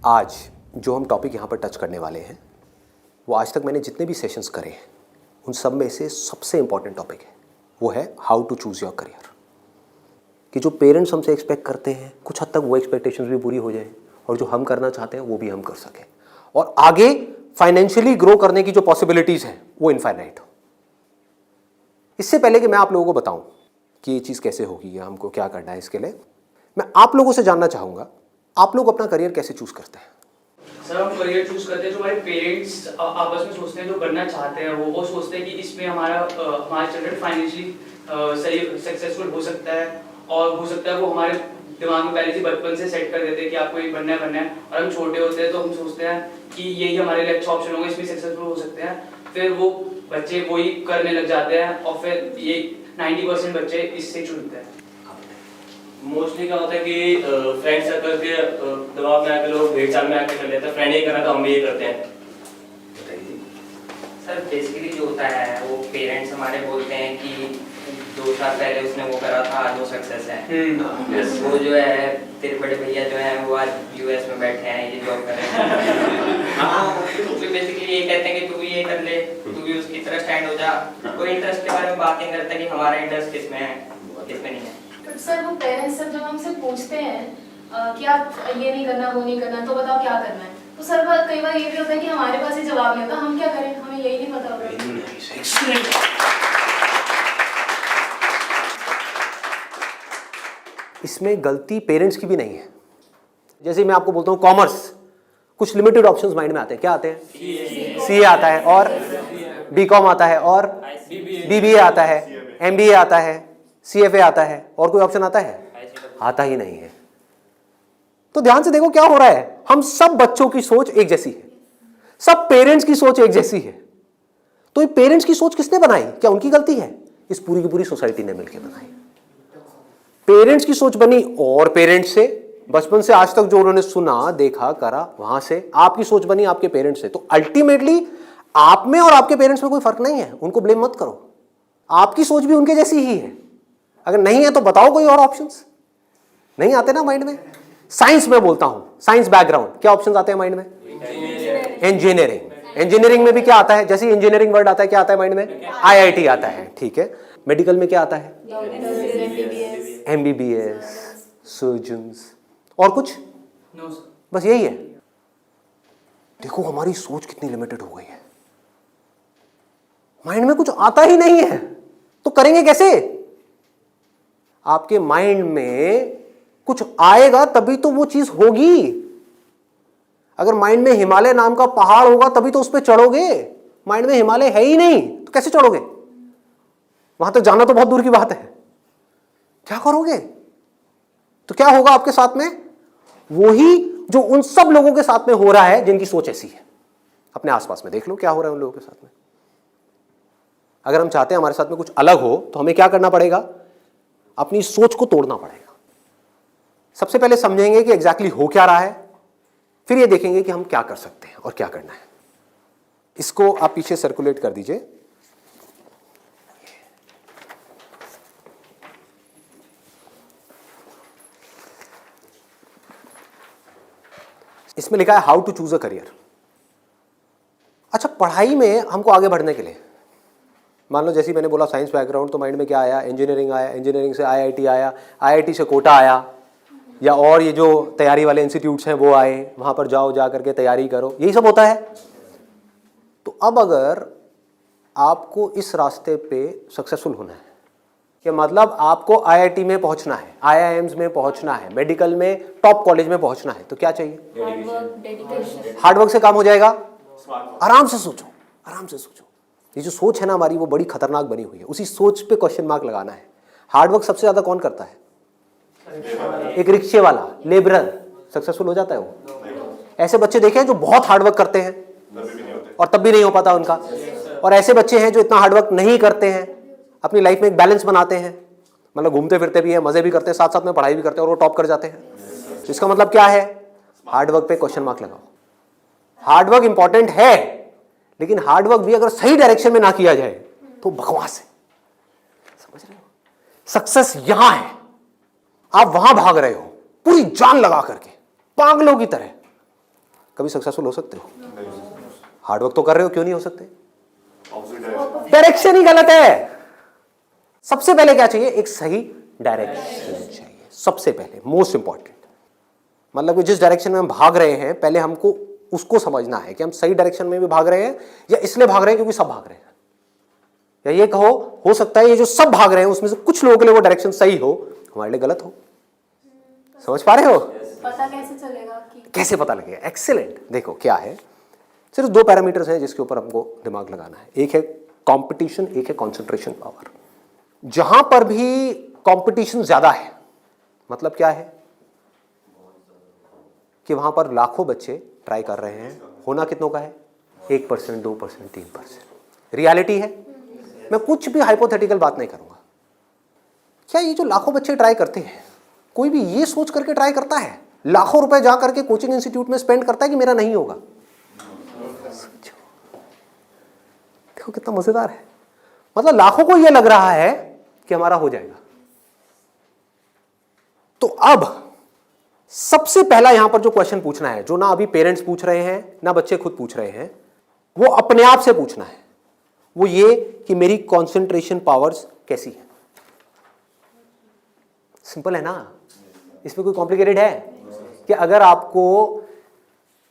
आज जो हम टॉपिक यहाँ पर टच करने वाले हैं वो आज तक मैंने जितने भी सेशंस करे हैं उन सब में से सबसे इम्पॉर्टेंट टॉपिक है, वो है how to choose your career. कि जो पेरेंट्स हमसे एक्सपेक्ट करते हैं कुछ हद तक वो एक्सपेक्टेशंस भी पूरी हो जाए और जो हम करना चाहते हैं वो भी हम कर सकें और आगे फाइनेंशियली ग्रो करने की जो पॉसिबिलिटीज़ हैं वो इनफाइनाइट हो। इससे पहले कि मैं आप लोगों को बताऊं कि ये चीज़ कैसे होगी या हमको क्या करना है, इसके लिए मैं आप लोगों से जानना चाहूँगा आप लोग अपना करियर कैसे चूज़ करते हैं। सर हम करियर चूज करते हैं जो हमारे पेरेंट्स आपस में सोचते हैं, जो बनना चाहते हैं वो सोचते हैं कि इसमें हमारा चिल्ड्रन फाइनेंशियली सही सक्सेसफुल हो सकता है और हो सकता है वो हमारे दिमाग में पहले से बचपन से सेट कर देते हैं कि आपको ये बनना है और हम छोटे होते हैं तो हम सोचते हैं कि यही हमारे लिए अच्छा ऑप्शन होगा, इसमें सक्सेसफुल हो सकते हैं। फिर वो बच्चे वही करने लग जाते हैं और फिर ये 90% बच्चे इससे चुनते हैं। मोस्टली क्या होता है कि फ्रेंड सर्कल के दबाव में आके लोग भेड़ चाल में आके कर लेते हैं, फ्रेंड ये करना तो हम भी ये करते हैं। सर बेसिकली जो होता है वो पेरेंट्स हमारे बोलते हैं कि 2 साल पहले उसने वो करा था आज वो सक्सेस है। वो जो है तेरे बड़े भैया जो है वो आज यूएस में बैठे हैं, ये जॉब कर रहे हैं। तो बेसिकली ये कहते हैं कि तू भी ये कर ले, तू भी उसकी तरह स्टैंड हो जा। कोई इंटरेस्ट के बारे में बात नहीं करता कि हमारा इंटरेस्ट किसमें है किसमें नहीं है। बट सर वो पेरेंट्स जब हमसे पूछते हैं कि आप ये नहीं करना वो नहीं करना तो बताओ क्या करना है, तो सर कई बार ये भी होता है कि हमारे पास ही जवाब नहीं होता, हम क्या करें, हमें यही नहीं पता होता। इसमें गलती पेरेंट्स की भी नहीं है। जैसे मैं आपको बोलता हूँ कॉमर्स, कुछ लिमिटेड ऑप्शंस माइंड में आते हैं। क्या आते हैं? सीए आता है और बीकॉम आता है और बीबीए आता है, एमबीए आता है, सीएफए आता है, और कोई ऑप्शन आता है? आता ही नहीं है। तो ध्यान से देखो क्या हो रहा है। हम सब बच्चों की सोच एक जैसी है, सब पेरेंट्स की सोच एक जैसी है। तो ये पेरेंट्स की सोच किसने बनाई? क्या उनकी गलती है? इस पूरी की पूरी सोसाइटी ने मिलकर बनाई। पेरेंट्स की सोच बनी और पेरेंट्स से बचपन से आज तक जो उन्होंने सुना देखा करा वहां से आपकी सोच बनी आपके पेरेंट्स से। तो अल्टीमेटली आप में और आपके पेरेंट्स में कोई फर्क नहीं है, उनको ब्लेम मत करो। आपकी सोच भी उनके जैसी ही है। अगर नहीं है तो बताओ कोई और ऑप्शंस। नहीं आते ना माइंड में? साइंस में बोलता हूं, साइंस बैकग्राउंड, क्या ऑप्शंस आते हैं माइंड में? इंजीनियरिंग। इंजीनियरिंग में भी क्या आता है? जैसे इंजीनियरिंग वर्ड आता है क्या आता है माइंड में? आईआईटी आता है, ठीक है। मेडिकल में क्या आता है? एमबीबीएस, सर्जन्स, और कुछ? No sir. बस यही है। देखो हमारी सोच कितनी लिमिटेड हो गई है। माइंड में कुछ आता ही नहीं है तो करेंगे कैसे? आपके माइंड में कुछ आएगा तभी तो वो चीज होगी। अगर माइंड में हिमालय नाम का पहाड़ होगा तभी तो उस पर चढ़ोगे। माइंड में हिमालय है ही नहीं तो कैसे चढ़ोगे? वहां तक जाना तो बहुत दूर की बात है। क्या करोगे? तो क्या होगा आपके साथ में? वही जो उन सब लोगों के साथ में हो रहा है जिनकी सोच ऐसी है। अपने आसपास में देख लो क्या हो रहा है उन लोगों के साथ में। अगर हम चाहते हैं हमारे साथ में कुछ अलग हो तो हमें क्या करना पड़ेगा? अपनी सोच को तोड़ना पड़ेगा। सबसे पहले समझेंगे कि एग्जैक्टली हो क्या रहा है, फिर ये देखेंगे कि हम क्या कर सकते हैं और क्या करना है। इसको आप पीछे सर्कुलेट कर दीजिए। इसमें लिखा है how to choose a career. अच्छा, पढ़ाई में हमको आगे बढ़ने के लिए मान लो जैसे मैंने बोला साइंस बैकग्राउंड, तो माइंड में क्या आया? इंजीनियरिंग आया, इंजीनियरिंग से आईआईटी आया, आईआईटी से कोटा आया, या और ये जो तैयारी वाले इंस्टीट्यूट्स हैं वो आए, वहाँ पर जाओ, जा करके तैयारी करो, यही सब होता है। तो अब अगर आपको इस रास्ते पे सक्सेसफुल होना है कि मतलब आपको आईआईटी में पहुँचना है, आईआईएम्स में पहुँचना है, मेडिकल में टॉप कॉलेज में पहुँचना है, तो क्या चाहिए? हार्डवर्क से काम हो जाएगा। आराम से सोचो, आराम से सोचो। ये जो सोच है ना हमारी वो बड़ी खतरनाक बनी हुई है। उसी सोच पे क्वेश्चन मार्क लगाना है। हार्डवर्क सबसे ज्यादा कौन करता है? एक रिक्शे वाला, लेबरर सक्सेसफुल हो जाता है वो। ऐसे बच्चे देखे हैं जो बहुत हार्डवर्क करते हैं और तब भी नहीं हो पाता उनका, और ऐसे बच्चे हैं जो इतना हार्डवर्क नहीं करते हैं, अपनी लाइफ में एक बैलेंस बनाते हैं, मतलब घूमते फिरते भी हैं, मजे भी करते हैं, साथ साथ में पढ़ाई भी करते हैं और वो टॉप कर जाते हैं। तो इसका मतलब क्या है? हार्डवर्क पे क्वेश्चन मार्क लगाओ। हार्डवर्क इंपॉर्टेंट है, लेकिन हार्डवर्क भी अगर सही डायरेक्शन में ना किया जाए तो बकवास है। समझ रहे हो? सक्सेस यहां है, आप वहां भाग रहे हो पूरी जान लगा करके पागलों की तरह, कभी सक्सेसफुल हो सकते हो? हार्डवर्क तो कर रहे हो, क्यों नहीं हो सकते? डायरेक्शन ही गलत है। सबसे पहले क्या चाहिए? एक सही डायरेक्शन चाहिए, सबसे पहले, मोस्ट इंपॉर्टेंट। मतलब कि जिस डायरेक्शन में हम भाग रहे हैं, पहले हमको उसको समझना है कि हम सही डायरेक्शन में भी भाग रहे हैं या इसलिए भाग रहे हैं क्योंकि सब भाग रहे हैं। या ये कहो, हो सकता है ये जो सब भाग रहे हैं उसमें से कुछ लोगों के लिए वो डायरेक्शन सही हो, हमारे लिए गलत हो। समझ पा रहे हो? पता कैसे चलेगा कि कैसे पता लगेगा? एक्सीलेंट। देखो क्या है, सिर्फ दो पैरामीटर्स हैं जिसके ऊपर हमको दिमाग लगाना है। एक है कंपटीशन, एक है कंसंट्रेशन पावर। जहां पर भी कंपटीशन ज्यादा है, मतलब क्या है कि वहां पर लाखों बच्चे ट्राई कर रहे हैं, होना कितनों का है? 1%, 2%, 3%। रियलिटी है। मैं कुछ भी हाइपोथेटिकल बात नहीं करूंगा। क्या ये जो लाखों बच्चे ट्राई करते हैं, कोई भी ये सोच करके ट्राई करता है, लाखों रुपए जा करके कोचिंग इंस्टीट्यूट में स्पेंड करता है कि मेरा नहीं होगा? देखो कितना मजेदार है। मतलब लाखों को यह लग रहा है कि हमारा हो जाएगा। तो अब सबसे पहला यहां पर जो क्वेश्चन पूछना है, जो ना अभी पेरेंट्स पूछ रहे हैं ना बच्चे खुद पूछ रहे हैं, वो अपने आप से पूछना है। वो ये कि मेरी कंसंट्रेशन पावर्स कैसी है। सिंपल है ना? इसमें कोई कॉम्प्लिकेटेड है? कि अगर आपको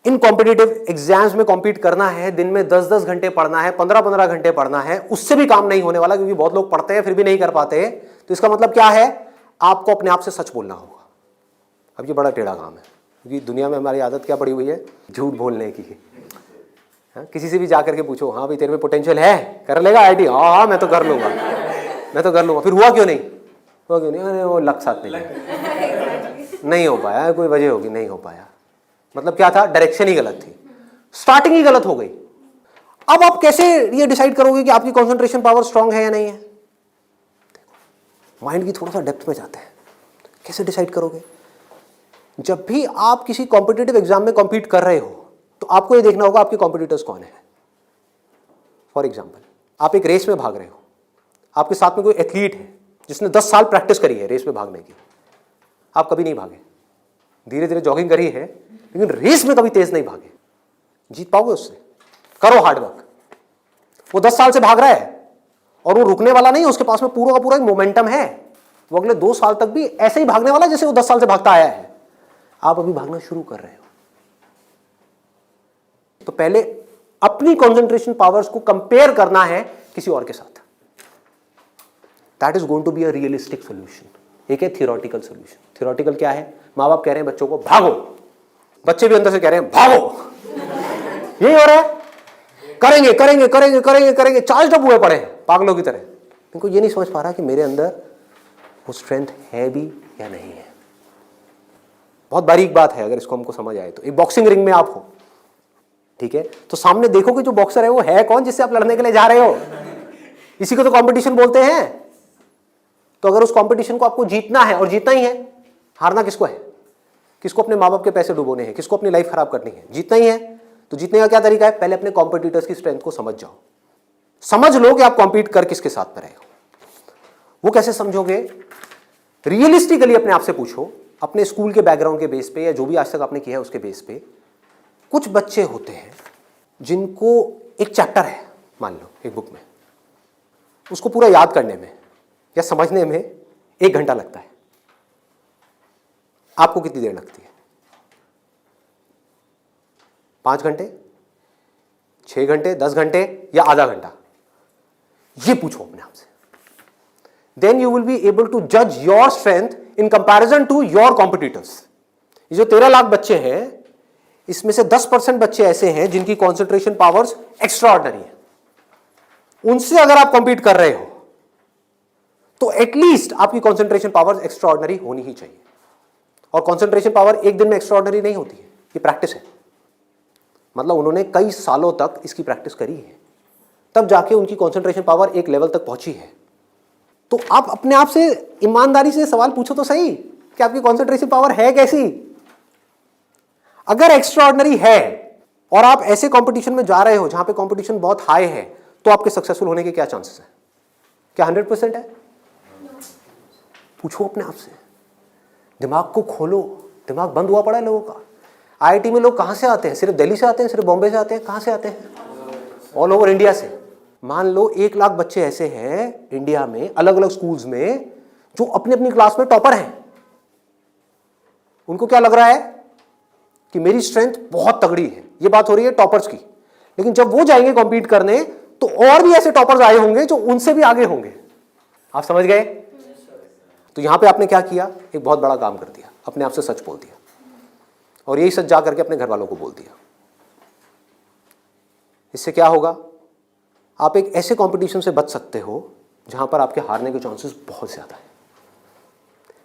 इन कॉम्पिटिटिव एग्जाम्स में कॉम्पीट करना है, दिन में 10-10 घंटे पढ़ना है, 15-15 घंटे पढ़ना है, उससे भी काम नहीं होने वाला, क्योंकि बहुत लोग पढ़ते हैं फिर भी नहीं कर पाते। तो इसका मतलब क्या है? आपको अपने आप से सच बोलना होगा। अब ये बड़ा टेढ़ा काम है, क्योंकि दुनिया में हमारी आदत क्या पड़ी हुई है? झूठ बोलने की। हाँ, किसी से भी जाकर के पूछो, हाँ भाई तेरे में पोटेंशियल है, कर लेगा आईटी? हाँ मैं तो कर लूंगा, मैं तो कर लूंगा। फिर हुआ क्यों नहीं? हुआ क्यों नहीं? अरे वो लक साथ नहीं हो पाया, कोई वजह होगी, नहीं हो पाया। मतलब क्या था? डायरेक्शन ही गलत थी, स्टार्टिंग ही गलत हो गई। अब आप कैसे ये डिसाइड करोगे कि आपकी कंसंट्रेशन पावर स्ट्रांग है या नहीं है? माइंड की थोड़ा सा डेप्थ में जाते हैं। कैसे डिसाइड करोगे? जब भी आप किसी कॉम्पिटिटिव एग्जाम में कॉम्पीट कर रहे हो, तो आपको ये देखना होगा आपके कॉम्पिटिटर्स कौन है। फॉर एग्जाम्पल, आप एक रेस में भाग रहे हो, आपके साथ में कोई एथलीट है जिसने 10 साल प्रैक्टिस करी है रेस में भागने की। आप कभी नहीं भागे, धीरे धीरे जॉगिंग करी है, लेकिन रेस में कभी तेज नहीं भागे। जीत पाओगे उससे? करो हार्डवर्क। वो 10 साल से भाग रहा है और वो रुकने वाला नहीं है, उसके पास में पूरा का पूरा एक मोमेंटम है। वो अगले 2 साल तक भी ऐसे ही भागने वाला जैसे वो 10 साल से भागता आया है। आप अभी भागना शुरू कर रहे हो। तो पहले अपनी कंसंट्रेशन पावर्स को कंपेयर करना है किसी और के साथ। That is going to be a realistic solution. एक है थियोरेटिकल सोल्यूशन। थियोरेटिकल क्या है? माँ बाप कह रहे हैं बच्चों को भागो, बच्चे भी अंदर से कह रहे हैं भागो। यही हो रहा है। करेंगे करेंगे करेंगे करेंगे करेंगे, चार्ज अप हुए पड़े हैं पागलों की तरह। इनको ये नहीं समझ पा रहा कि मेरे अंदर वो स्ट्रेंथ है भी या नहीं है। बहुत बारीक बात है, अगर इसको हमको समझ आए तो। एक बॉक्सिंग रिंग में आप हो, ठीक है, तो सामने देखो कि जो बॉक्सर है वो है कौन जिससे आप लड़ने के लिए जा रहे हो। इसी को तो कंपटीशन बोलते हैं। तो अगर उस कंपटीशन को आपको जीतना है, और जीतना ही है, हारना किसको है? किसको अपने माँ बाप के पैसे डुबोने हैं? किसको अपनी लाइफ खराब करनी है? जीतना ही है। तो जीतने का क्या तरीका है? पहले अपने कॉम्पिटिटर्स की स्ट्रेंथ को समझ जाओ। समझ लो कि आप कॉम्पीट कर किसके साथ में रहे हो। वो कैसे समझोगे? रियलिस्टिकली अपने आप से पूछो, अपने स्कूल के बैकग्राउंड के बेस पे या जो भी आज तक आपने किया है उसके बेस पे। कुछ बच्चे होते हैं जिनको एक चैप्टर है, मान लो एक बुक में, उसको पूरा याद करने में या समझने में 1 घंटा लगता है। आपको कितनी देर लगती है? 5 घंटे, 6 घंटे, 10 घंटे या आधा घंटा? ये पूछो अपने आप से। Then you will be able to जज your strength in comparison to your competitors. ये जो 13 लाख बच्चे हैं, इसमें से 10% बच्चे ऐसे हैं जिनकी कॉन्सेंट्रेशन पावर्स एक्स्ट्रा ऑर्डिनरी है। उनसे अगर आप कॉम्पीट कर रहे हो तो एटलीस्ट आपकी कॉन्सेंट्रेशन पावर्स एक्स्ट्रा ऑर्डिनरी होनी ही चाहिए। और कॉन्सेंट्रेशन पावर एक दिन में एक्स्ट्रा ऑर्डिनरी नहीं होती है, ये प्रैक्टिस है। मतलब उन्होंने कई सालों तक इसकी प्रैक्टिस करी है, तब जाके उनकी कॉन्सेंट्रेशन पावर एक लेवल तक पहुंची है। तो आप अपने आप से ईमानदारी से सवाल पूछो तो सही कि आपकी कॉन्सेंट्रेशन पावर है कैसी। अगर एक्स्ट्रा ऑर्डिनरी है और आप ऐसे कंपटीशन में जा रहे हो जहां पे कंपटीशन बहुत हाई है, तो आपके सक्सेसफुल होने के क्या चांसेस हैं? क्या 100% है? पूछो अपने आप से। दिमाग को खोलो। दिमाग बंद हुआ पड़ा है लोगों का। आईआईटी में लोग कहाँ से आते हैं? सिर्फ दिल्ली से आते हैं, सिर्फ बॉम्बे से आते हैं? कहाँ से आते हैं? ऑल ओवर इंडिया से। मान लो 1 लाख बच्चे ऐसे हैं इंडिया में अलग अलग स्कूल्स में जो अपनी अपनी क्लास में टॉपर हैं। उनको क्या लग रहा है कि मेरी स्ट्रेंथ बहुत तगड़ी है। ये बात हो रही है टॉपर्स की। लेकिन जब वो जाएंगे कॉम्पीट करने तो और भी ऐसे टॉपर्स आए होंगे जो उनसे भी आगे होंगे। आप समझ गए? तो यहां पे आपने क्या किया? एक बहुत बड़ा काम कर दिया, अपने आप से सच बोल दिया और यही सच जा करके अपने घर वालों को बोल दिया। इससे क्या होगा? आप एक ऐसे कंपटीशन से बच सकते हो जहां पर आपके हारने के चांसेस बहुत ज्यादा है,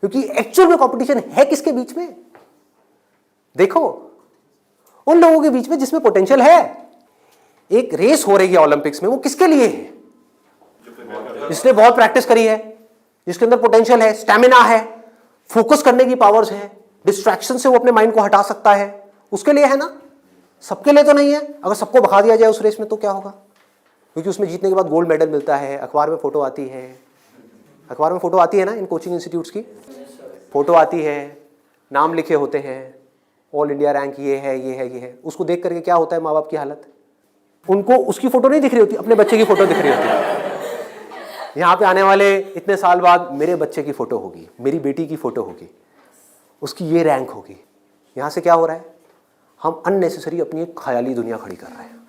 क्योंकि एक्चुअल में कंपटीशन है किसके बीच में? देखो, उन लोगों के बीच में जिसमें पोटेंशियल है। एक रेस हो रही है ओलंपिक्स में, वो किसके लिए है? जिसने बहुत प्रैक्टिस करी है, जिसके अंदर पोटेंशियल है, स्टैमिना है, फोकस करने की पावर्स है, डिस्ट्रैक्शन से वो अपने माइंड को हटा सकता है, उसके लिए है ना। सबके लिए तो नहीं है। अगर सबको भगा दिया जाए उस रेस में तो क्या होगा? क्योंकि उसमें जीतने के बाद गोल्ड मेडल मिलता है, अखबार में फोटो आती है। अखबार में फोटो आती है ना, इन कोचिंग इंस्टीट्यूट्स की फोटो आती है, नाम लिखे होते हैं, ऑल इंडिया रैंक ये है, ये है, ये है। उसको देख करके क्या होता है माँ बाप की हालत? उनको उसकी फोटो नहीं दिख रही होती, अपने बच्चे की फोटो दिख रही होती है। यहाँ पे आने वाले इतने साल बाद मेरे बच्चे की फोटो होगी, मेरी बेटी की फोटो होगी, उसकी ये रैंक होगी। यहाँ से क्या हो रहा है? हम अननेसेसरी अपनी एक ख्याली दुनिया खड़ी कर रहे हैं।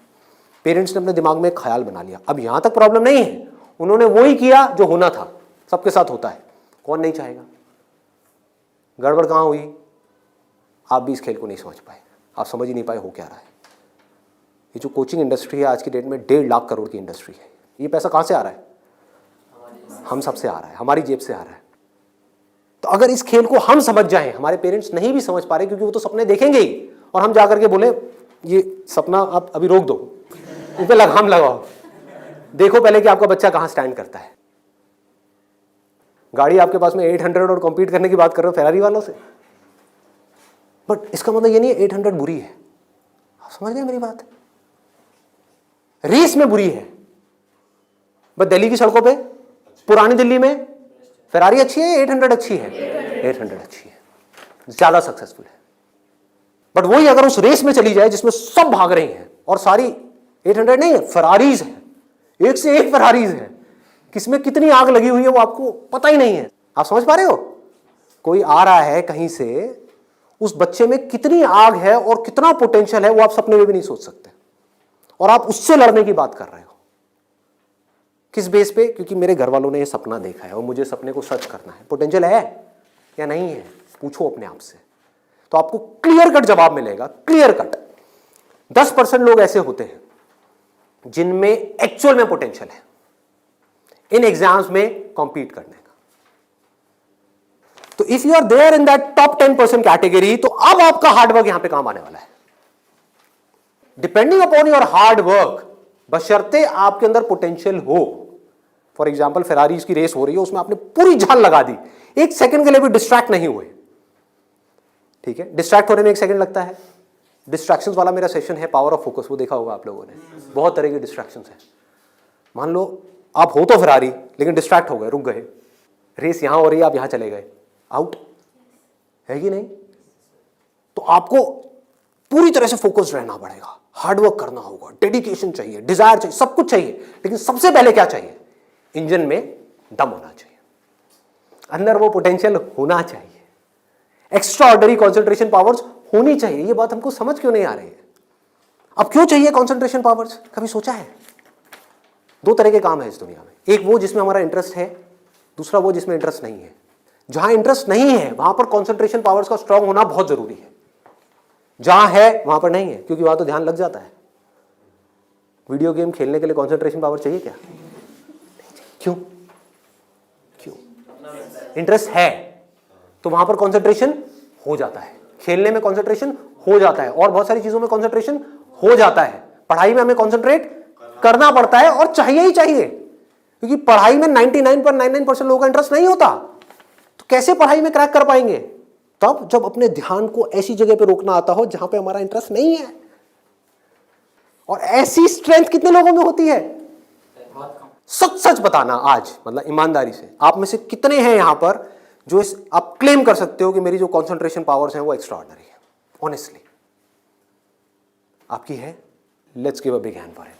पेरेंट्स ने अपने दिमाग में एक ख्याल बना लिया। अब यहाँ तक प्रॉब्लम नहीं है, उन्होंने वही किया जो होना था, सबके साथ होता है। कौन नहीं चाहेगा? गड़बड़ कहाँ हुई? आप भी इस खेल को नहीं समझ पाए, आप समझ ही नहीं पाए हो क्या रहा है। ये जो कोचिंग इंडस्ट्री है आज की डेट में 1.5 लाख करोड़ की इंडस्ट्री है। ये पैसा कहाँ से आ रहा है? हम सब से आ रहा है, हमारी जेब से आ रहा है। तो अगर इस खेल को हम समझ जाएं, हमारे पेरेंट्स नहीं भी समझ पा रहे क्योंकि वो तो सपने देखेंगे ही, और हम जाकर के बोले ये सपना आप अभी रोक दो, इस पे लगाम लगाओ, देखो पहले कि आपका बच्चा कहाँ स्टैंड करता है। गाड़ी आपके पास में 800 और कॉम्पीट करने की बात कर रहे हो फेरारी वालों से, बट इसका मतलब ये नहीं है 800 बुरी है। आप समझ गए मेरी बात? रेस में बुरी है, बट दिल्ली की सड़कों पे, पुरानी दिल्ली में फेरारी अच्छी है, 800 अच्छी है, 800 अच्छी है, ज्यादा सक्सेसफुल है। बट वही अगर उस रेस में चली जाए जिसमें सब भाग रही हैं और सारी 800 नहीं है, फेरारीज है, एक से एक फेरारीज है, किसमें कितनी आग लगी हुई है वो आपको पता ही नहीं है। आप समझ पा रहे हो? कोई आ रहा है कहीं से, उस बच्चे में कितनी आग है और कितना पोटेंशियल है वो आप सपने में भी नहीं सोच सकते, और आप उससे लड़ने की बात कर रहे हो। किस बेस पे? क्योंकि मेरे घर वालों ने ये सपना देखा है और मुझे सपने को सच करना है। पोटेंशियल है या नहीं है? पूछो अपने आप से, तो आपको क्लियर कट जवाब मिलेगा। Clear cut. 10% लोग ऐसे होते हैं जिनमें एक्चुअल में पोटेंशियल है इन एग्जाम्स में कॉम्पीट करने का। तो if you are there in that top 10% category, तो अब आपका हार्डवर्क यहां पे काम आने वाला है। Depending upon your hard work, बशर्ते आपके अंदर पोटेंशियल हो। फॉर एग्जाम्पल फेरारीज की रेस हो रही है, उसमें आपने पूरी जान लगा दी, एक सेकंड के लिए भी डिस्ट्रैक्ट नहीं हुए। ठीक है, डिस्ट्रैक्ट होने में 1 सेकंड लगता है। डिस्ट्रैक्शंस वाला मेरा सेशन है पावर ऑफ फोकस, वो देखा होगा आप लोगों ने। बहुत तरह की डिस्ट्रैक्शंस है। मान लो आप हो तो फेरारी, लेकिन डिस्ट्रैक्ट हो गए, रुक गए, रेस यहां हो रही है, आप यहां चले गए, आउट है कि नहीं? तो आपको पूरी तरह से फोकस्ड रहना पड़ेगा, हार्डवर्क करना होगा, डेडिकेशन चाहिए, डिजायर चाहिए, सब कुछ चाहिए। लेकिन सबसे पहले क्या चाहिए? इंजन में दम होना चाहिए, अंदर वो पोटेंशियल होना चाहिए, एक्स्ट्रा ऑर्डिनरी कॉन्सेंट्रेशन पावर्स होनी चाहिए। ये बात हमको समझ क्यों नहीं आ रही है? अब क्यों चाहिए कॉन्सेंट्रेशन पावर्स? कभी सोचा है? 2 तरह के काम है इस दुनिया में, एक वो जिसमें हमारा इंटरेस्ट है, दूसरा वो जिसमें इंटरेस्ट नहीं है। जहां इंटरेस्ट नहीं है वहां पर कॉन्सेंट्रेशन पावर्स का स्ट्रांग होना बहुत जरूरी है, जहां है वहां पर नहीं है, क्योंकि वहां तो ध्यान लग जाता है। वीडियो गेम खेलने के लिए कॉन्सेंट्रेशन पावर चाहिए क्या? क्यों? क्यों? इंटरेस्ट है तो वहां पर कॉन्सेंट्रेशन हो जाता है, खेलने में कॉन्सेंट्रेशन हो जाता है, और बहुत सारी चीजों में कॉन्सेंट्रेशन हो जाता है। पढ़ाई में हमें कॉन्सेंट्रेट करना पड़ता है और चाहिए ही चाहिए, क्योंकि पढ़ाई में 99.99% लोगों का इंटरेस्ट नहीं होता। तो कैसे पढ़ाई में क्रैक कर पाएंगे? तब जब अपने ध्यान को ऐसी जगह पे रोकना आता हो जहां पे हमारा इंटरेस्ट नहीं है। और ऐसी स्ट्रेंथ कितने लोगों में होती है? सच सच बताना आज, मतलब ईमानदारी से, आप में से कितने हैं यहां पर जो आप क्लेम कर सकते हो कि मेरी जो कॉन्सेंट्रेशन पावर्स हैं वो एक्स्ट्रा ऑर्डिनरी है? ऑनेस्टली आपकी है? Let's give a big hand for him.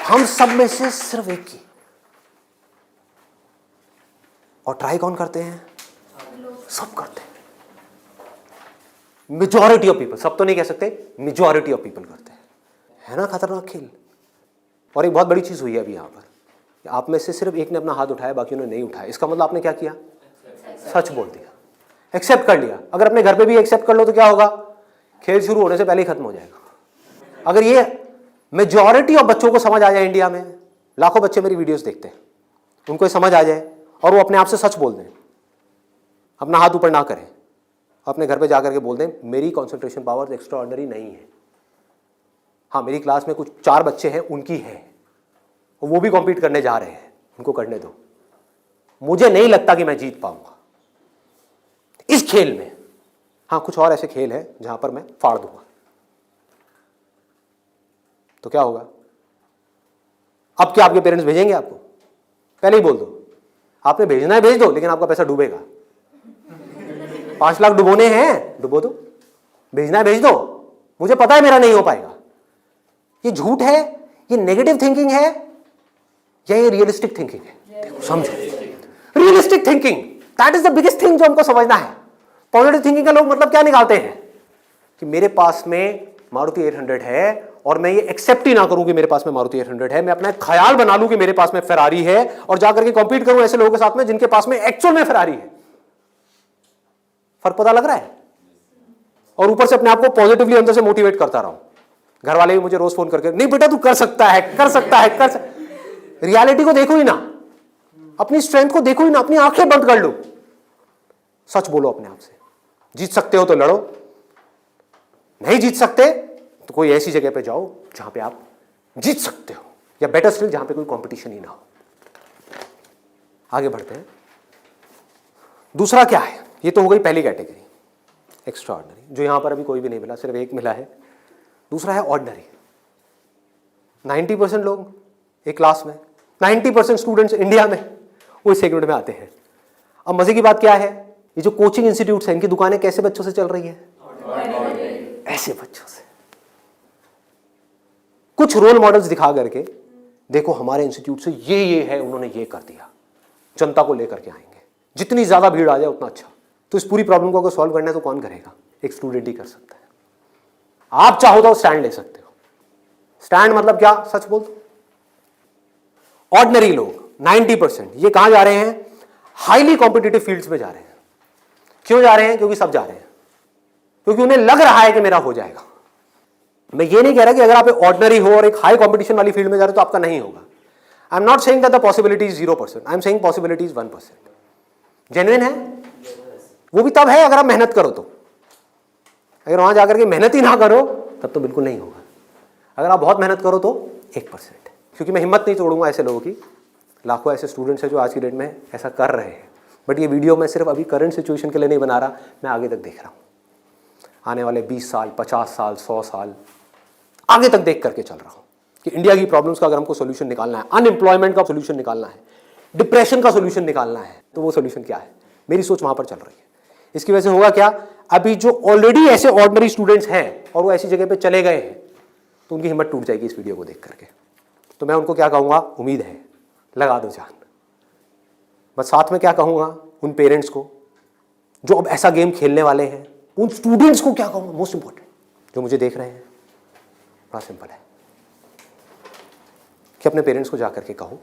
हम सब में से सिर्फ एक की, और ट्राई कौन करते हैं? सब करते हैं। मेजॉरिटी ऑफ पीपल, सब तो नहीं कह सकते, मेजॉरिटी ऑफ पीपल करते हैं। है ना खतरनाक खेल? और एक बहुत बड़ी चीज हुई है अभी यहां पर, आप में से सिर्फ एक ने अपना हाथ उठाया, बाकियों ने नहीं उठाया। इसका मतलब आपने क्या किया? सच बोल दिया, एक्सेप्ट कर लिया। अगर अपने घर पे भी एक्सेप्ट कर लो तो क्या होगा? खेल शुरू होने से पहले ही खत्म हो जाएगा। अगर ये मेजॉरिटी ऑफ बच्चों को समझ आ जाए, इंडिया में लाखों बच्चे मेरी वीडियोस देखते हैं, उनको ये समझ आ जाए और वो अपने आप से सच बोल दें, अपना हाथ ऊपर ना करें, अपने घर पे जाकर के बोल दें मेरी कंसंट्रेशन पावर एक्स्ट्रा ऑर्डिनरी नहीं है। हाँ, मेरी क्लास में कुछ 4 बच्चे हैं, उनकी है, वो भी कॉम्पीट करने जा रहे हैं, उनको करने दो। मुझे नहीं लगता कि मैं जीत पाऊंगा इस खेल में। हाँ, कुछ और ऐसे खेल हैं जहां पर मैं फाड़ दूंगा। तो क्या होगा? अब क्या आपके पेरेंट्स भेजेंगे आपको? पहले ही बोल दो, आपने भेजना है भेज दो, लेकिन आपका पैसा डूबेगा। 5 लाख डुबोने हैं, डुबो दो। भेजना है भेज दो, मुझे पता है मेरा नहीं हो पाएगा। ये झूठ है, ये नेगेटिव थिंकिंग है, या ये रियलिस्टिक थिंकिंग है? देखो समझो, realistic thinking, that is the biggest thing जो हमको समझना है। पॉजिटिव थिंकिंग का लोग मतलब क्या निकालते हैं कि मेरे पास में मारुति 800 है और मैं ये एक्सेप्ट ही ना करूं कि मेरे पास में मारुति 800 है, मैं अपना ख्याल बना लूं कि मेरे पास में फेरारी है और जाकर के कॉम्पीट करूं ऐसे लोगों के साथ में जिनके पास में एक्चुअल में फेरारी है। फर्क पता लग रहा है? और ऊपर से अपने आप को पॉजिटिवली अंदर से मोटिवेट करता रहूं। घर वाले भी मुझे रोज फोन करके, नहीं बेटा तू कर सकता है, कर सकता है, कर सकता। रियलिटी को देखो ही ना, अपनी स्ट्रेंथ को देखो ही ना, अपनी आंखें बंद कर लो, सच बोलो अपने आप से। जीत सकते हो तो लड़ो, नहीं जीत सकते तो कोई ऐसी जगह पे जाओ जहां पे आप जीत सकते हो, या बेटर स्टिल जहां पे कोई कंपटीशन ही ना हो। आगे बढ़ते हैं। दूसरा क्या है? ये तो हो गई पहली कैटेगरी, एक्स्ट्रा ऑर्डिनरी, जो यहां पर अभी कोई भी नहीं मिला, सिर्फ एक मिला है। दूसरा है ऑर्डिनरी। 90% लोग एक क्लास में, 90% स्टूडेंट्स इंडिया में वो इस सेगमेंट में आते हैं। अब मजे की बात क्या है, ये जो कोचिंग इंस्टीट्यूट्स हैं, इनकी दुकानें कैसे बच्चों से चल रही है? ऐसे बच्चों से। कुछ रोल मॉडल्स दिखा करके, देखो हमारे इंस्टीट्यूट से ये है, उन्होंने ये कर दिया, जनता को लेकर के आएंगे, जितनी ज्यादा भीड़ आ जाए उतना अच्छा। तो इस पूरी प्रॉब्लम को अगर सॉल्व करना है तो कौन करेगा? एक स्टूडेंट ही कर सकता है। आप चाहो तो स्टैंड ले सकते हो। स्टैंड मतलब क्या? सच बोल दो। ऑर्डिनरी लोग 90% ये कहां जा रहे हैं? हाईली कॉम्पिटिटिव फील्ड्स में जा रहे हैं। क्यों जा रहे हैं? क्योंकि सब जा रहे हैं, क्योंकि उन्हें लग रहा है कि मेरा हो जाएगा। मैं ये नहीं कह रहा कि अगर आप ऑर्डिनरी हो और एक हाई कॉम्पिटिशन वाली फील्ड में जा रहे हो तो आपका नहीं होगा। I am not saying that the possibility is 0%, I am saying possibility is 1%। Genuine है, वो भी तब है अगर आप मेहनत करो तो। अगर वहां जाकर के मेहनत ही ना करो तब तो बिल्कुल नहीं होगा। अगर आप बहुत मेहनत करो तो 1%। क्योंकि मैं हिम्मत नहीं तोड़ूंगा ऐसे लोगों की। लाखों ऐसे स्टूडेंट्स हैं जो आज की डेट में ऐसा कर रहे हैं। बट ये वीडियो मैं सिर्फ अभी करंट सिचुएशन के लिए नहीं बना रहा, मैं आगे तक देख रहा हूँ। आने वाले 20 साल, 50 साल, 100 साल आगे तक देख करके चल रहा हूँ कि इंडिया की प्रॉब्लम्स का अगर हमको सोल्यूशन निकालना है, अनएम्प्लॉयमेंट का सोल्यूशन निकालना है, डिप्रेशन का सोल्यूशन निकालना है, तो वो सोल्यूशन क्या है? मेरी सोच वहां पर चल रही है। इसकी वजह से होगा क्या? अभी जो ऑलरेडी ऐसे ऑर्डिनरी स्टूडेंट्स हैं और वो ऐसी जगह पे चले गए हैं, तो उनकी हिम्मत टूट जाएगी इस वीडियो को देख करके। तो मैं उनको क्या कहूँगा? उम्मीद है, लगा दो जान। बस साथ में क्या कहूँगा उन पेरेंट्स को जो अब ऐसा गेम खेलने वाले हैं, उन स्टूडेंट्स को क्या कहूँगा? मोस्ट इंपॉर्टेंट जो मुझे देख रहे हैं, बड़ा सिंपल है कि अपने पेरेंट्स को जाकर के कहो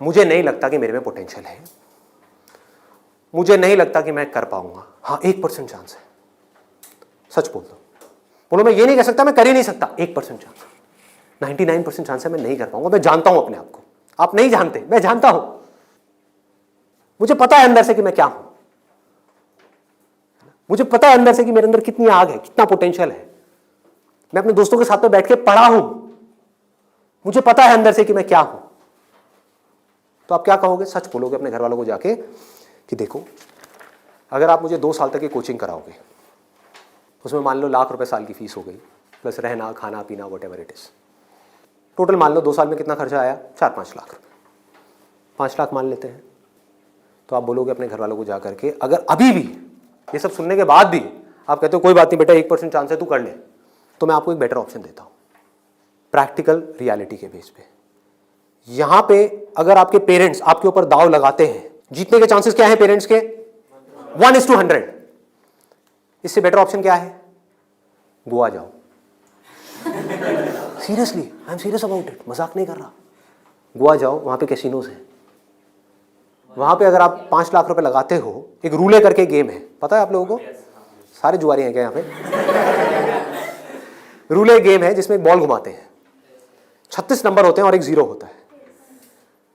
मुझे नहीं लगता कि मेरे में पोटेंशियल है, मुझे नहीं लगता कि मैं कर पाऊंगा। हाँ, 1% चांस है। सच बोल दो, बोलो मैं ये नहीं कह सकता मैं कर ही नहीं सकता, 1% चांस, 99% चांस है मैं नहीं कर पाऊंगा। मैं जानता हूं अपने आप को, आप नहीं जानते, मैं जानता हूं। मुझे पता है अंदर से कि मैं क्या हूं, मुझे पता है अंदर से कि मेरे अंदर कितनी आग है, कितना पोटेंशियल है। मैं अपने दोस्तों के साथ में बैठ के पढ़ा हूं, मुझे पता है अंदर से कि मैं क्या हूं। तो आप क्या कहोगे? सच बोलोगे अपने घर वालों को जाके कि देखो अगर आप मुझे 2 साल तक की कोचिंग कराओगे, उसमें मान लो ₹1,00,000 साल की फीस हो गई, प्लस रहना खाना पीना what ever it is, total मान लो 2 साल में कितना खर्चा आया? 4-5 लाख रुपए। 5 लाख मान लेते हैं। तो आप बोलोगे अपने घर वालों को जाकर के अगर अभी भी ये सब सुनने के बाद भी आप कहते हो कोई बात नहीं बेटा 1% चांस है तू कर ले, तो मैं आपको एक बेटर ऑप्शन देता हूं प्रैक्टिकल रियलिटी के बेस पे। यहां पे अगर आपके पेरेंट्स आपके ऊपर दाव लगाते हैं, जीतने के चांसेस क्या है पेरेंट्स के? 1:100। इससे बेटर ऑप्शन क्या है? गोवा जाओ। Seriously, I am serious about it, मजाक नहीं कर रहा। गोवा जाओ, वहां पे कैसीनोज हैं। वहां पे अगर आप 5 लाख रुपए लगाते हो, एक रूले करके गेम है, पता है आप लोगों को? सारे जुआरी हैं क्या यहाँ पे? रूले गेम है जिसमें एक बॉल घुमाते हैं, 36 नंबर होते हैं और एक 0 होता है।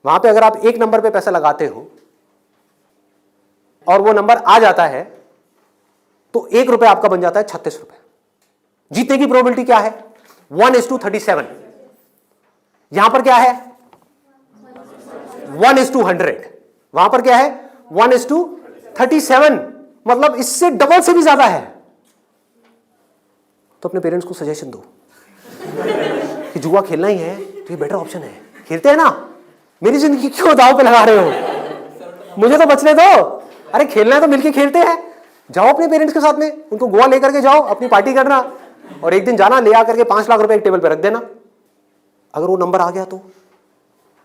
वहां पे अगर आप 1 नंबर पे पैसा लगाते हो और वो नंबर आ जाता है तो 1 रुपए आपका बन जाता है 36 रुपए। जीतने की प्रोबेबिलिटी क्या है? 1:37। यहां पर क्या है? 1:100। वहां पर क्या है? 1:37, मतलब इससे डबल से भी ज्यादा है। तो अपने पेरेंट्स को सजेशन दो कि जुआ खेलना ही है तो ये बेटर ऑप्शन है। खेलते हैं ना, मेरी जिंदगी क्यों दांव पे लगा रहे हो? मुझे तो बचने दो। अरे खेलना है तो मिलके खेलते हैं। जाओ अपने पेरेंट्स के साथ में, उनको गोवा लेकर के जाओ, अपनी पार्टी करना, और एक दिन जाना ले आकर के 5 लाख रुपए एक टेबल पे रख देना। अगर वो नंबर आ गया तो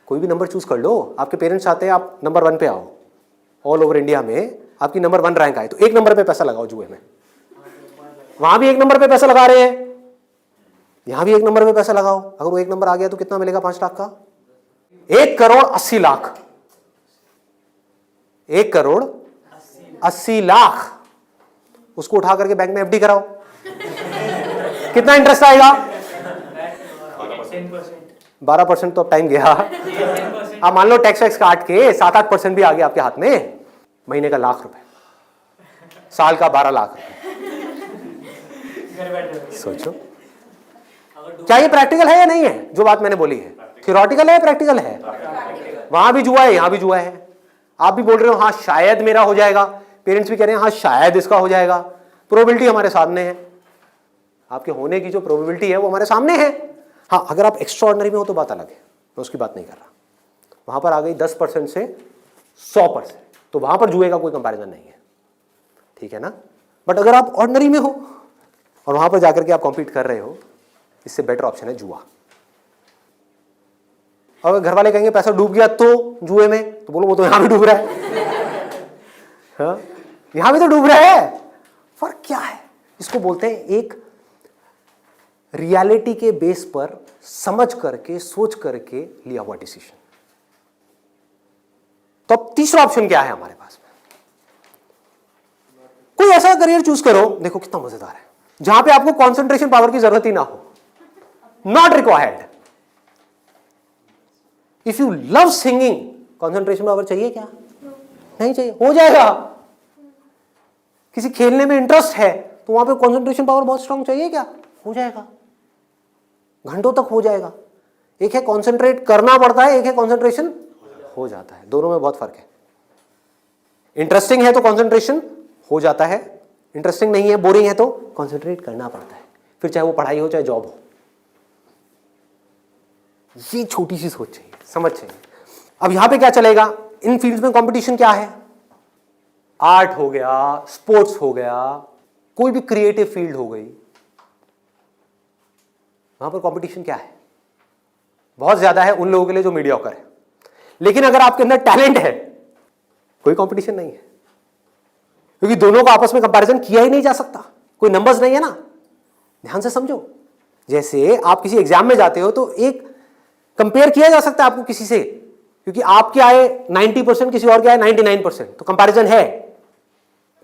कोई भी नंबर चूज कर लो। आपके पेरेंट्स चाहते हैं आप नंबर 1 पे आओ, ऑल ओवर इंडिया में आपकी नंबर 1 रैंक आए, तो 1 नंबर पे पैसा लगाओ जुए में। वहां भी 1 नंबर पे पैसा लगा रहे हैं, यहां भी 1 नंबर पे पैसा लगाओ। अगर वो 1 नंबर आ गया तो कितना मिलेगा 5 लाख का? 1,80,00,000। 1,80,00,000 उसको उठा करके बैंक में FD कराओ। कितना इंटरेस्ट आएगा? 12%। तो अब टाइम गया। आप मान लो टैक्स वैक्स काट के 7-8% भी आ गया आपके हाथ में, महीने का ₹1,00,000, साल का 12 लाख रुपए। सोचो क्या ये प्रैक्टिकल है या नहीं है? जो बात मैंने बोली है थियोरेटिकल है, प्रैक्टिकल है। वहां भी जुआ है, यहां भी जुआ है। आप भी बोल रहे हो हाँ शायद मेरा हो जाएगा, पेरेंट्स भी कह रहे हैं हाँ शायद इसका हो जाएगा। प्रोबेबिलिटी हमारे सामने है, आपके होने की जो प्रोबेबिलिटी है वो हमारे सामने है। हाँ अगर आप एक्स्ट्राऑर्डिनरी में हो तो बात अलग है, मैं उसकी बात नहीं कर रहा। वहां पर आ गई 10% से 100%, तो वहां पर जुए का कोई कंपैरिजन नहीं है, ठीक है ना। बट अगर आप ऑर्डिनरी में हो और वहां पर जाकर के आप कॉम्पीट कर रहे हो, इससे बेटर ऑप्शन है जुआ। अगर घर वाले कहेंगे पैसा डूब गया तो जुए में, तो बोलो वो तो यहां भी डूब रहा है। हाँ? यहां भी तो डूब रहा है। फर्क क्या है? इसको बोलते हैं एक रियलिटी के बेस पर समझ करके सोच करके लिया हुआ डिसीजन। तो अब तीसरा ऑप्शन क्या है हमारे पास में? कोई ऐसा करियर चूज करो, देखो कितना मजेदार है, जहां पे आपको कंसंट्रेशन पावर की जरूरत ही ना हो, not required. If you love singing, concentration power चाहिए क्या? नहीं चाहिए, हो जाएगा। किसी खेलने में इंटरेस्ट है तो वहां पे कंसंट्रेशन पावर बहुत स्ट्रांग चाहिए क्या? हो जाएगा, घंटों तक हो जाएगा। एक है कंसंट्रेट करना पड़ता है, एक है कंसंट्रेशन हो जाता है। दोनों में बहुत फर्क है। इंटरेस्टिंग है तो कंसंट्रेशन हो जाता है, इंटरेस्टिंग नहीं है, बोरिंग है तो कंसंट्रेट करना पड़ता है, फिर चाहे वो पढ़ाई हो चाहे जॉब हो। ये छोटी सी सोच चाहिए, समझ चाहिए। अब यहां पे क्या चलेगा? इन फील्ड्स में कंपटीशन क्या है? आर्ट हो गया, स्पोर्ट्स हो गया, कोई भी क्रिएटिव फील्ड हो गई, वहां पर कंपटीशन क्या है? बहुत ज्यादा है उन लोगों के लिए जो मीडियोकर है। लेकिन अगर आपके अंदर टैलेंट है, कोई कंपटीशन नहीं है, क्योंकि दोनों को आपस में कंपैरिजन किया ही नहीं जा सकता, कोई नंबर्स नहीं है ना। ध्यान से समझो, जैसे आप किसी एग्जाम में जाते हो तो एक कंपेयर किया जा सकता है आपको किसी से, क्योंकि आपके आए 90%, किसी और के आए 99%, तो कंपैरिजन है।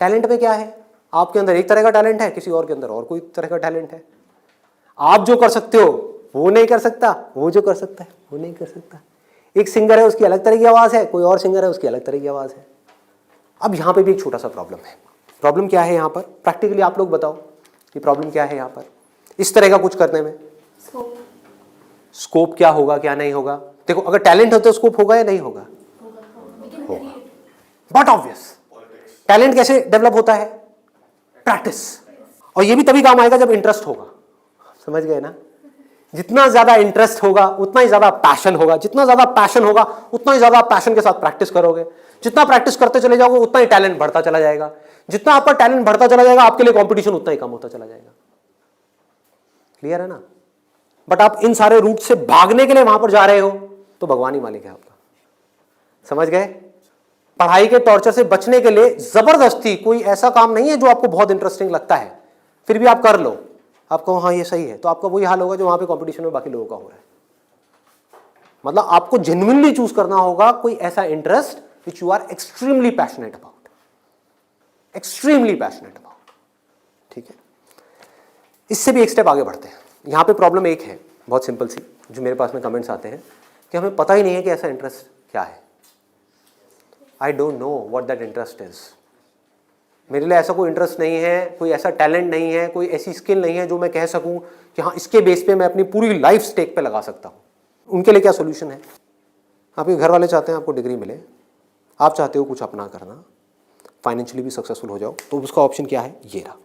टैलेंट में क्या है? आपके अंदर एक तरह का टैलेंट है, किसी और के अंदर और कोई तरह का टैलेंट है। आप जो कर सकते हो वो नहीं कर सकता, वो जो कर सकता है वो नहीं कर सकता। एक सिंगर है उसकी अलग तरह की आवाज है, कोई और सिंगर है उसकी अलग तरह की आवाज है। अब यहां पे भी एक छोटा सा प्रॉब्लम है। प्रॉब्लम क्या है यहां पर? प्रैक्टिकली आप लोग बताओ कि प्रॉब्लम क्या है यहां पर इस तरह का कुछ करने में? स्कोप क्या होगा क्या नहीं होगा? देखो अगर टैलेंट हो तो स्कोप होगा या नहीं होगा? होगा। बट ऑब्वियस, टैलेंट कैसे डेवलप होता है? प्रैक्टिस। और ये भी तभी काम आएगा जब इंटरेस्ट होगा। समझ गए ना? जितना ज्यादा इंटरेस्ट होगा उतना ही ज्यादा पैशन होगा, जितना ज्यादा पैशन होगा उतना ही ज्यादा पैशन के साथ प्रैक्टिस करोगे, जितना प्रैक्टिस करते चले जाओगे उतना ही टैलेंट बढ़ता चला जाएगा। जितना आपका टैलेंट बढ़ता चला जाएगा आपके लिए कंपटीशन उतना ही कम होता चला जाएगा। क्लियर है ना? बट आप इन सारे रूट से भागने के लिए वहां पर जा रहे हो तो भगवान ही मालिक है आपका। समझ गए? पढ़ाई के टॉर्चर से बचने के लिए जबरदस्ती कोई ऐसा काम नहीं है जो आपको बहुत इंटरेस्टिंग लगता है फिर भी आप कर लो, आप कहो हाँ ये सही है, तो आपका वही हाल होगा जो वहां पे कंपटीशन में बाकी लोगों का हो रहा है। मतलब आपको जेन्युइनली चूज करना होगा कोई ऐसा interest which you are extremely passionate about, extremely passionate about. ठीक है, इससे भी एक स्टेप आगे बढ़ते हैं। यहां पे प्रॉब्लम एक है बहुत सिंपल सी, जो मेरे पास में कमेंट्स आते हैं कि हमें पता ही नहीं है कि ऐसा इंटरेस्ट क्या है। I don't know what that interest is. मेरे लिए ऐसा कोई इंटरेस्ट नहीं है, कोई ऐसा टैलेंट नहीं है, कोई ऐसी स्किल नहीं है जो मैं कह सकूं कि हाँ इसके बेस पे मैं अपनी पूरी लाइफ स्टेक पे लगा सकता हूं। उनके लिए क्या सोल्यूशन है? आपके घर वाले चाहते हैं आपको डिग्री मिले, आप चाहते हो कुछ अपना करना, फाइनेंशियली भी सक्सेसफुल हो जाओ, तो उसका ऑप्शन क्या है? ये रहा।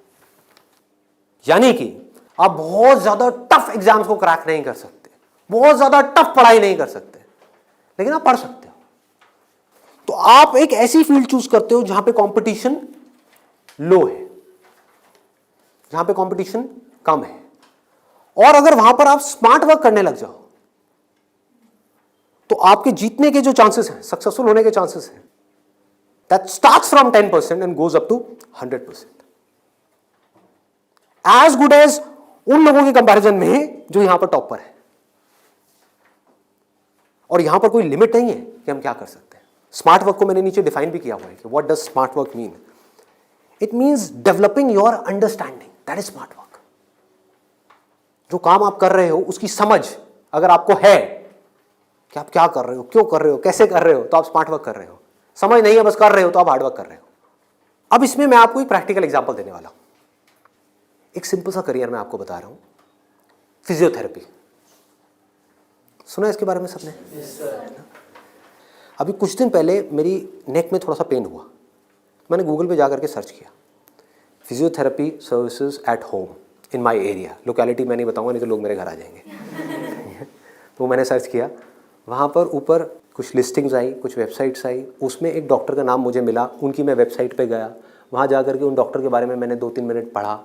यानी कि आप बहुत ज्यादा टफ एग्जाम्स को क्रैक नहीं कर सकते, बहुत ज्यादा टफ पढ़ाई नहीं कर सकते, लेकिन आप पढ़ सकते हो। तो आप एक ऐसी फील्ड चूज करते हो जहां पे कंपटीशन लो है, जहां पे कंपटीशन कम है, और अगर वहां पर आप स्मार्ट वर्क करने लग जाओ तो आपके जीतने के जो चांसेस हैं, सक्सेसफुल होने के चांसेस हैं, that starts from 10% and goes up to 100%, as good as उन लोगों के कंपैरिजन में जो यहां पर टॉप पर है। और यहां पर कोई लिमिट नहीं है कि हम क्या कर सकते हैं। स्मार्ट वर्क को मैंने नीचे डिफाइन भी किया हुआ है कि what does smart work mean. It means developing your understanding, that is smart work. जो काम आप कर रहे हो उसकी समझ अगर आपको है कि आप क्या कर रहे हो, क्यों कर रहे हो, कैसे कर रहे हो, तो आप स्मार्ट वर्क कर रहे हो। समझ नहीं है बस कर रहे हो तो आप हार्ड वर्क कर रहे हो। अब इसमें मैं आपको एक प्रैक्टिकल एग्जांपल देने वाला हूं। एक सिंपल सा करियर मैं आपको बता रहा हूं, फिजियोथेरेपी। सुना इसके बारे में सबने? अभी कुछ दिन पहले मेरी नेक में थोड़ा सा पेन हुआ, मैंने गूगल पे जाकर के सर्च किया physiotherapy services at home in my area. Locality मैं नहीं बताऊंगा नहीं तो लोग मेरे घर आ जाएंगे। तो मैंने सर्च किया, वहाँ पर ऊपर कुछ लिस्टिंग्स आई, कुछ वेबसाइट्स आई, उसमें एक डॉक्टर का नाम मुझे मिला, उनकी मैं वेबसाइट पे गया, वहाँ जा करके उन डॉक्टर के बारे में मैंने 2-3 मिनट पढ़ा,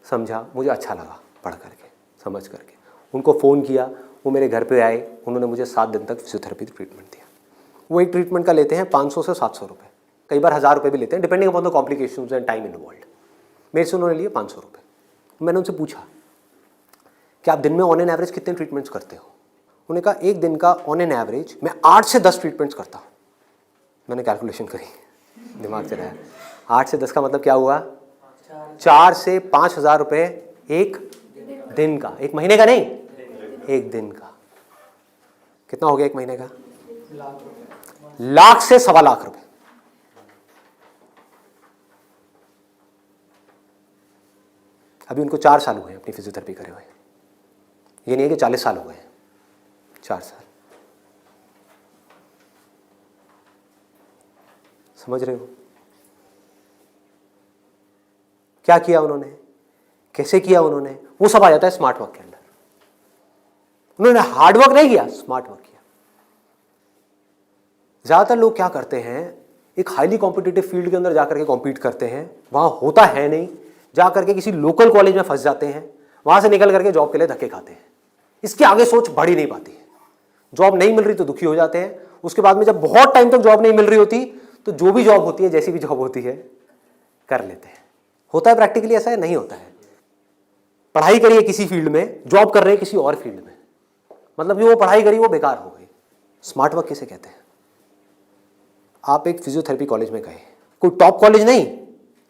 समझा, मुझे अच्छा लगा पढ़ करके, समझ करके। उनको फ़ोन किया, वो मेरे घर पे आए, उन्होंने मुझे 7 दिन तक फिजियोथेरेपी ट्रीटमेंट दिया। वो एक ट्रीटमेंट का लेते हैं 500 से 700 रुपये, कई बार 1000 रुपये भी लेते हैं, depending upon the complications and time involved. मेरे से उन्होंने लिए 500 रुपये। मैंने उनसे पूछा कि आप दिन में ऑन एन एवरेज कितने ट्रीटमेंट्स करते हो? उन्होंने कहा एक दिन का ऑन एन एवरेज मैं 8 से 10 ट्रीटमेंट्स करता हूँ। मैंने कैलकुलेशन करी, दिमाग चलाया, 8 से 10 का मतलब क्या हुआ? 4 से 5,000 रुपये एक दिन का, एक महीने का नहीं, एक दिन का। कितना हो गया एक महीने का? लाख से 1.25 लाख रुपए। अभी उनको 4 साल हुए अपनी फिजियोथेरेपी करे हुए, ये नहीं है कि 40 साल हो गए, 4 साल। समझ रहे हो क्या किया उन्होंने, कैसे किया उन्होंने? वो सब आ जाता है स्मार्ट वर्क के अंदर। उन्होंने हार्ड वर्क नहीं किया, स्मार्ट वर्क किया। ज्यादातर लोग क्या करते हैं, एक हाईली कॉम्पिटिटिव फील्ड के अंदर जाकर के कॉम्पीट करते हैं, वहां होता है नहीं, जाकर के किसी लोकल कॉलेज में फंस जाते हैं, वहां से निकल करके जॉब के लिए धक्के खाते हैं। इसके आगे सोच बढ़ ही नहीं पाती है। जॉब नहीं मिल रही तो दुखी हो जाते हैं, उसके बाद में जब बहुत टाइम तक जॉब नहीं मिल रही होती तो जो भी जॉब होती है, जैसी भी जॉब होती है, कर लेते हैं। होता है प्रैक्टिकली ऐसा है? नहीं होता है। पढ़ाई करिए किसी फील्ड में, जॉब कर रहे हैं किसी और फील्ड में, मतलब जो वो पढ़ाई करी वो बेकार हो गई। स्मार्ट वर्क किसे कहते हैं? आप एक फिजियोथेरेपी कॉलेज में गए, कोई टॉप कॉलेज नहीं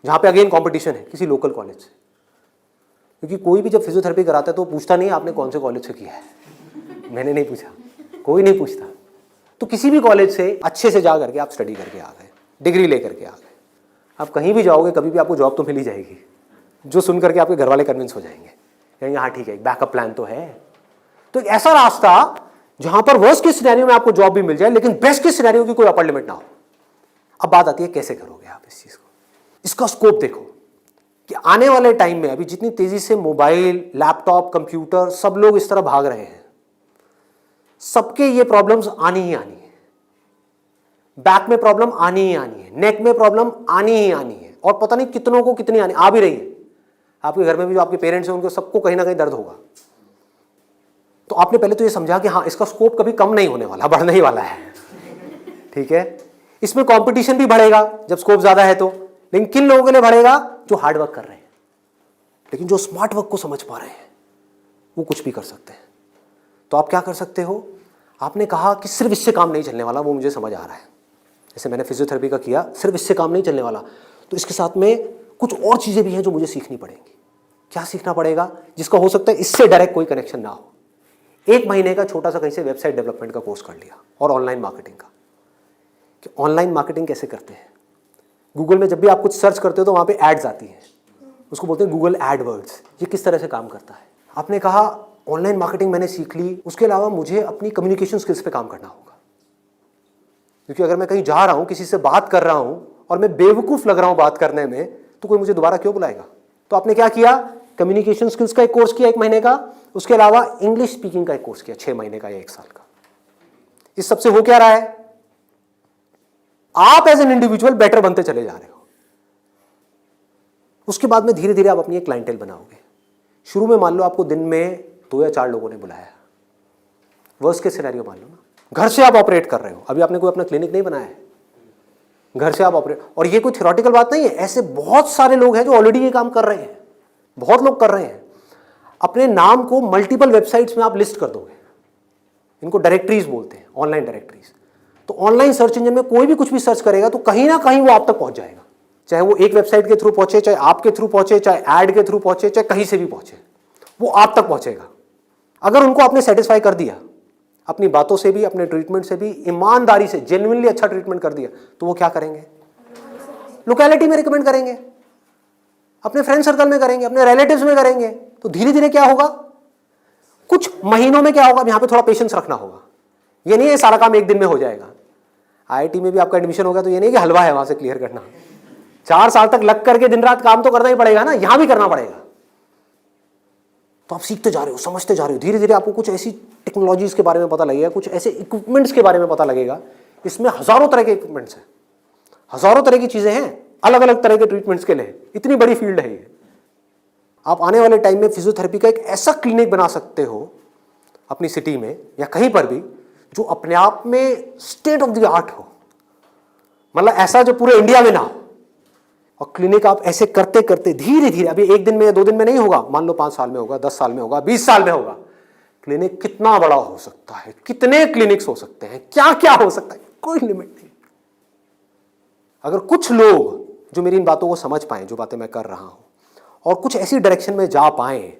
जहां पे अगेन कंपटीशन है, किसी लोकल कॉलेज से। क्योंकि कोई भी जब फिजियोथेरेपी कराता है तो पूछता नहीं आपने कौन से कॉलेज से किया है। मैंने नहीं पूछा, कोई नहीं पूछता। तो किसी भी कॉलेज से अच्छे से जा करके आप स्टडी करके आ गए, डिग्री लेकर के आ गए, आप कहीं भी जाओगे कभी भी आपको जॉब तो मिल ही जाएगी, जो सुन करके आपके घर वाले कन्विंस हो जाएंगे, कहेंगे हाँ ठीक है, एक बैकअप प्लान तो है। तो एक ऐसा रास्ता जहां पर वर्स्ट के सिनेरियो में आपको जॉब भी मिल जाए, लेकिन बेस्ट के सिनेरियो की कोई अपर लिमिट ना हो। अब बात आती है कैसे करोगे आप इस चीज को। इसका स्कोप देखो कि आने वाले टाइम में अभी जितनी तेजी से मोबाइल, लैपटॉप, कंप्यूटर, सब लोग इस तरह भाग रहे हैं, सबके ये प्रॉब्लम्स आनी ही आनी है। बैक में प्रॉब्लम आनी ही आनी है, नेक में प्रॉब्लम आनी ही आनी है, और पता नहीं कितनों को कितनी आनी आ भी रही है। आपके घर में भी जो आपके पेरेंट्स हैं उनको सबको कहीं ना कहीं दर्द होगा। तो आपने पहले तो ये समझा कि हाँ इसका स्कोप कभी कम नहीं होने वाला, बढ़ने ही वाला है, ठीक है। इसमें कंपटीशन भी बढ़ेगा जब स्कोप ज्यादा है तो, लेकिन किन लोगों के लिए बढ़ेगा? जो हार्ड वर्क कर रहे हैं, लेकिन जो स्मार्ट वर्क को समझ पा रहे हैं वो कुछ भी कर सकते हैं। तो आप क्या कर सकते हो? आपने कहा कि सिर्फ इससे काम नहीं चलने वाला, वो मुझे समझ आ रहा है, जैसे मैंने फिजियोथेरेपी का किया, सिर्फ इससे काम नहीं चलने वाला, तो इसके साथ में कुछ और चीजें भी हैं जो मुझे सीखनी पड़ेंगी। क्या सीखना पड़ेगा? जिसका हो सकता है इससे डायरेक्ट कोई कनेक्शन ना हो। 1 महीने का छोटा सा कहीं से वेबसाइट डेवलपमेंट का कोर्स कर लिया और ऑनलाइन मार्केटिंग का, कि ऑनलाइन मार्केटिंग कैसे करते हैं। गूगल में जब भी आप कुछ सर्च करते हो तो वहां पे एड्स आती हैं, उसको बोलते हैं गूगल एडवर्ड्स। ये किस तरह से काम करता है? आपने कहा ऑनलाइन मार्केटिंग मैंने सीख ली, उसके अलावा मुझे अपनी कम्युनिकेशन स्किल्स पे काम करना होगा, क्योंकि अगर मैं कहीं जा रहा हूं, किसी से बात कर रहा हूं और मैं बेवकूफ लग रहा हूं बात करने में, तो कोई मुझे दोबारा क्यों बुलाएगा? तो आपने क्या किया? कम्युनिकेशन स्किल्स का एक कोर्स किया 1 महीने का, उसके अलावा इंग्लिश स्पीकिंग का एक कोर्स किया 6 महीने का या 1 साल का। इस सबसे हो क्या रहा है? आप एज एन इंडिविजुअल बेटर बनते चले जा रहे हो। उसके बाद में धीरे धीरे आप अपनी एक क्लाइंटेल बनाओगे। शुरू में मान लो आपको दिन में 2 या 4 लोगों ने बुलाया, वर्स्ट केस सिनेरियो मान लो ना, घर से आप ऑपरेट कर रहे हो, अभी आपने कोई अपना क्लिनिक नहीं बनाया है, घर से आप ऑपरेट, और ये कोई थ्योरेटिकल बात नहीं है, ऐसे बहुत सारे लोग हैं जो ऑलरेडी ये काम कर रहे हैं, बहुत लोग कर रहे हैं। अपने नाम को मल्टीपल वेबसाइट्स में आप लिस्ट कर दोगे, इनको डायरेक्टरीज बोलते हैं, ऑनलाइन डायरेक्टरीज। तो ऑनलाइन सर्च इंजन में कोई भी कुछ भी सर्च करेगा तो कहीं ना कहीं वो आप तक पहुंच जाएगा, चाहे वो एक वेबसाइट के थ्रू पहुंचे, चाहे आपके थ्रू पहुंचे, चाहे एड के थ्रू पहुंचे, चाहे कहीं से भी पहुंचे, वो आप तक पहुंचेगा। अगर उनको आपने सेटिस्फाई कर दिया, अपनी बातों से भी, अपने ट्रीटमेंट से भी, ईमानदारी से, जेन्युइनली अच्छा ट्रीटमेंट कर दिया, तो वो क्या करेंगे? लोकेलिटी में रिकमेंड करेंगे, अपने फ्रेंड सर्कल में करेंगे, अपने रिलेटिव्स में करेंगे। तो धीरे धीरे क्या होगा? कुछ महीनों में क्या होगा? यहां पे थोड़ा पेशेंस रखना होगा। ये नहीं है सारा काम 1 दिन में हो जाएगा। आईआईटी में भी आपका एडमिशन होगा तो ये नहीं कि हलवा है वहां से क्लियर करना, 4 साल तक लग करके दिन रात काम तो करना ही पड़ेगा ना, यहां भी करना पड़ेगा। तो आप सीखते जा रहे हो, समझते जा रहे हो, धीरे धीरे आपको कुछ ऐसी टेक्नोलॉजीज के बारे में पता लगेगा, कुछ ऐसे इक्विपमेंट्स के बारे में पता लगेगा। इसमें हजारों तरह के इक्विपमेंट्स हैं, हजारों तरह की चीजें हैं, अलग अलग तरह के ट्रीटमेंट्स के लिए। इतनी बड़ी फील्ड है ये। आप आने वाले टाइम में फिजियोथेरेपी का एक ऐसा क्लिनिक बना सकते हो अपनी सिटी में या कहीं पर भी, जो अपने आप में स्टेट ऑफ द आर्ट हो, मतलब ऐसा जो पूरे इंडिया में ना हो। और क्लिनिक आप ऐसे करते करते धीरे धीरे, अभी 1 दिन में या 2 दिन में नहीं होगा, मान लो 5 साल में होगा, 10 साल में होगा, 20 साल में होगा। क्लिनिक कितना बड़ा हो सकता है, कितने क्लिनिक्स हो सकते हैं, क्या क्या हो सकता है, कोई लिमिट नहीं। अगर कुछ लोग जो मेरी इन बातों को समझ पाए, जो बातें मैं कर रहा हूं, और कुछ ऐसी डायरेक्शन में जा पाए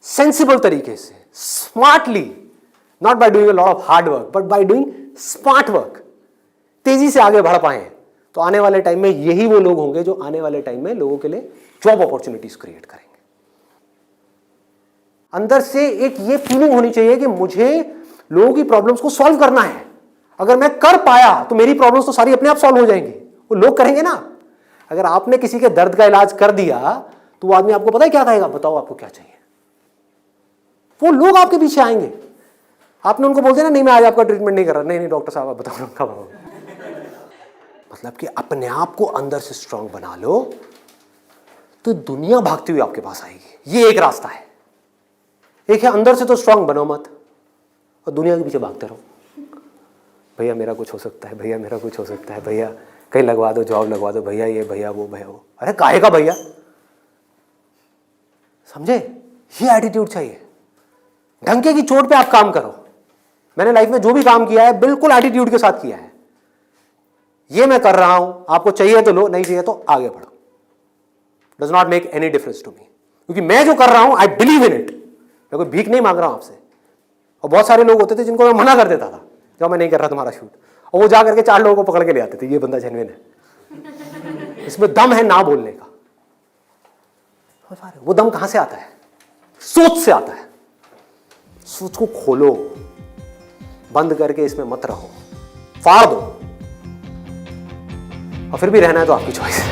सेंसिबल तरीके से, smartly, not by doing a lot of hard work but by doing smart work, तेजी से आगे बढ़ पाए, तो आने वाले टाइम में यही वो लोग होंगे जो आने वाले टाइम में लोगों के लिए जॉब अपॉर्चुनिटीज क्रिएट करेंगे। अंदर से एक ये फीलिंग होनी चाहिए कि मुझे लोगों की प्रॉब्लम्स को सॉल्व करना है। अगर मैं कर पाया तो मेरी प्रॉब्लम्स तो सारी अपने आप सॉल्व हो जाएंगी, वो लोग करेंगे ना। अगर आपने किसी के दर्द का इलाज कर दिया तो वो आदमी आपको पता है क्या कहेगा? बताओ आपको क्या चाहिए। वो लोग आपके पीछे आएंगे। आपने उनको बोल दिया ना, नहीं मैं आज आपका ट्रीटमेंट नहीं कर रहा, नहीं डॉक्टर साहब आप बताओ कब आओ। मतलब कि अपने आप को अंदर से स्ट्रांग बना लो तो दुनिया भागती हुई आपके पास आएगी। ये एक रास्ता है। एक है अंदर से तो स्ट्रांग बनो मत और दुनिया के पीछे भागते रहो। भैया मेरा कुछ हो सकता है, भैया मेरा कुछ हो सकता है, भैया कहीं लगवा दो, जॉब लगवा दो, भैया ये भैया वो भैया वो। अरे काहे का भैया, समझे? ये एटीट्यूड चाहिए। ढंके की चोट पे आप काम करो। मैंने लाइफ में जो भी काम किया है बिल्कुल एटीट्यूड के साथ किया है। ये मैं कर रहा हूं, आपको चाहिए तो लो, नहीं चाहिए तो आगे बढ़ो। Does not make any difference to me, क्योंकि मैं जो कर रहा हूं आई बिलीव इन इट। मैं कोई भीख नहीं मांग रहा हूं आपसे। और बहुत सारे लोग होते थे जिनको मैं मना कर देता था, जब मैं नहीं कर रहा तुम्हारा शूट, और वो जा करके 4 लोगों को पकड़ के ले आते थे, ये बंदा जेन्युइन है, इसमें दम है ना बोलने का। वो दम कहां से आता है? सोच से आता है। सोच को खोलो, बंद करके इसमें मत रहो, फाड़ दो। और फिर भी रहना है तो आपकी चॉइस है।